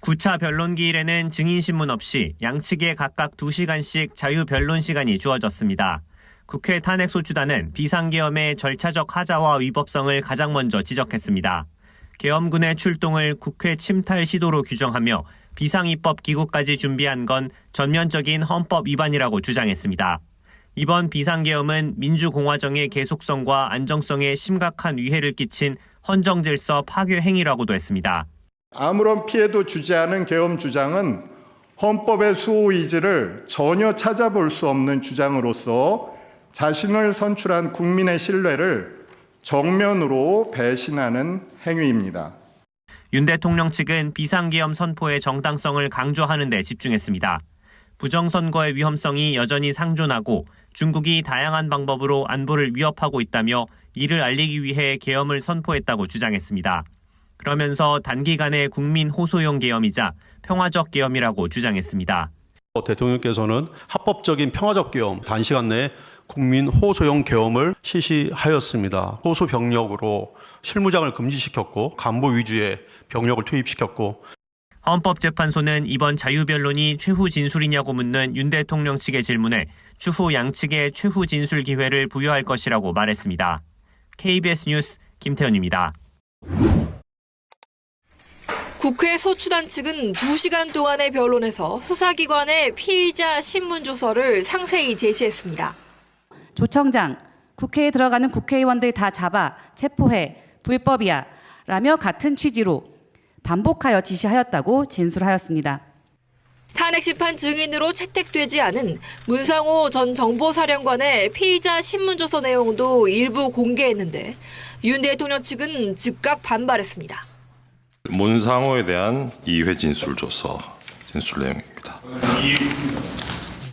9차 변론기일에는 증인신문 없이 양측에 각각 2시간씩 자유변론 시간이 주어졌습니다. 국회 탄핵소추단은 비상계엄의 절차적 하자와 위법성을 가장 먼저 지적했습니다. 계엄군의 출동을 국회 침탈 시도로 규정하며 비상입법 기구까지 준비한 건 전면적인 헌법 위반이라고 주장했습니다. 이번 비상계엄은 민주공화정의 계속성과 안정성에 심각한 위해를 끼친 헌정질서 파괴 행위라고도 했습니다. 아무런 피해도 주지 않은 계엄 주장은 헌법의 수호 의지를 전혀 찾아볼 수 없는 주장으로서 자신을 선출한 국민의 신뢰를 정면으로 배신하는 행위입니다. 윤 대통령 측은 비상계엄 선포의 정당성을 강조하는 데 집중했습니다. 부정선거의 위험성이 여전히 상존하고 중국이 다양한 방법으로 안보를 위협하고 있다며 이를 알리기 위해 계엄을 선포했다고 주장했습니다. 그러면서 단기간의 국민 호소용 계엄이자 평화적 계엄이라고 주장했습니다. 대통령께서는 합법적인 평화적 계엄, 단시간 내에 국민 호소용 계엄을 실시하였습니다. 호소 병력으로 실무장을 금지시켰고 간부 위주의 병력을 투입시켰고 헌법재판소는 이번 자유변론이 최후 진술이냐고 묻는 윤 대통령 측의 질문에 추후 양측에 최후 진술 기회를 부여할 것이라고 말했습니다. KBS 뉴스 김태현입니다. 국회 소추단 측은 2시간 동안의 변론에서 수사기관의 피의자 신문조서를 상세히 제시했습니다. 조청장, 국회에 들어가는 국회의원들 다 잡아 체포해 불법이야 라며 같은 취지로 반복하여 지시하였다고 진술하였습니다. 탄핵심판 증인으로 채택되지 않은 문상호 전 정보사령관의 피의자 신문조서 내용도 일부 공개했는데 윤 대통령 측은 즉각 반발했습니다. 문상호에 대한 2회 진술조서 진술 내용입니다.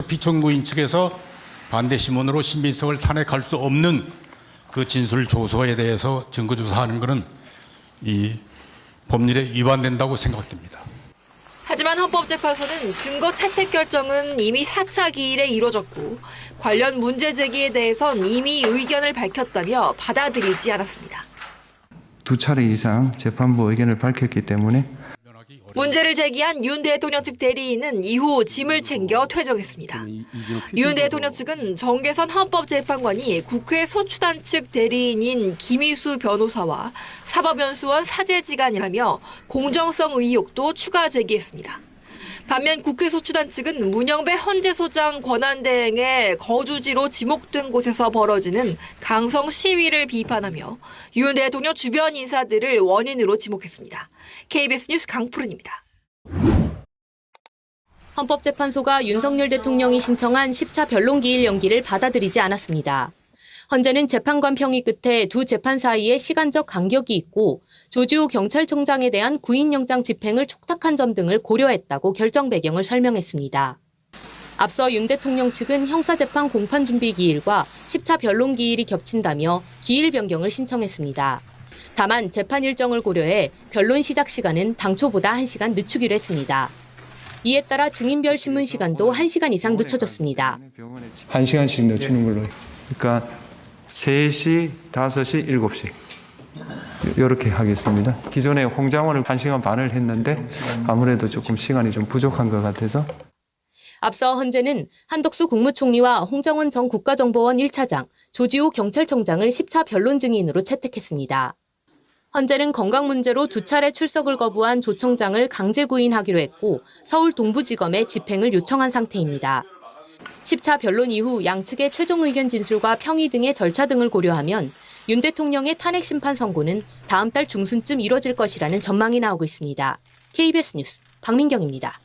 피청구인 측에서 반대 신문으로 신빙성을 탄핵할 수 없는 그 진술조서에 대해서 증거조사하는 것은 이 법률에 위반된다고 생각됩니다. 하지만 헌법재판소는 증거 채택 결정은 이미 4차 기일에 이뤄졌고 관련 문제 제기에 대해선 이미 의견을 밝혔다며 받아들이지 않았습니다. 2차례 이상 재판부 의견을 밝혔기 때문에 문제를 제기한 윤 대통령 측 대리인은 이후 짐을 챙겨 퇴정했습니다. 윤 대통령 측은 정계선 헌법재판관이 국회 소추단 측 대리인인 김희수 변호사와 사법연수원 사제지간이라며 공정성 의혹도 추가 제기했습니다. 반면 국회 소추단 측은 문영배 헌재소장 권한대행의 거주지로 지목된 곳에서 벌어지는 강성 시위를 비판하며 윤 대통령 주변 인사들을 원인으로 지목했습니다. KBS 뉴스 강푸른입니다. 헌법재판소가 윤석열 대통령이 신청한 10차 변론기일 연기를 받아들이지 않았습니다. 헌재는 재판관 평의 끝에 두 재판 사이에 시간적 간격이 있고 조지호 경찰청장에 대한 구인영장 집행을 촉탁한 점 등을 고려했다고 결정 배경을 설명했습니다. 앞서 윤 대통령 측은 형사재판 공판준비 기일과 10차 변론 기일이 겹친다며 기일 변경을 신청했습니다. 다만 재판 일정을 고려해 변론 시작 시간은 당초보다 1시간 늦추기로 했습니다. 이에 따라 증인별 신문 시간도 1시간 이상 늦춰졌습니다. 1시간씩 늦추는 걸로. 그러니까 3시, 5시, 7시 이렇게 하겠습니다. 기존에 홍장원을 1시간 반을 했는데 아무래도 조금 시간이 좀 부족한 것 같아서. 앞서 헌재는 한덕수 국무총리와 홍정원 전 국가정보원 1차장, 조지호 경찰청장을 10차 변론 증인으로 채택했습니다. 헌재는 건강 문제로 2차례 출석을 거부한 조 청장을 강제 구인하기로 했고 서울 동부지검에 집행을 요청한 상태입니다. 10차 변론 이후 양측의 최종 의견 진술과 평의 등의 절차 등을 고려하면 윤 대통령의 탄핵 심판 선고는 다음 달 중순쯤 이뤄질 것이라는 전망이 나오고 있습니다. KBS 뉴스 박민경입니다.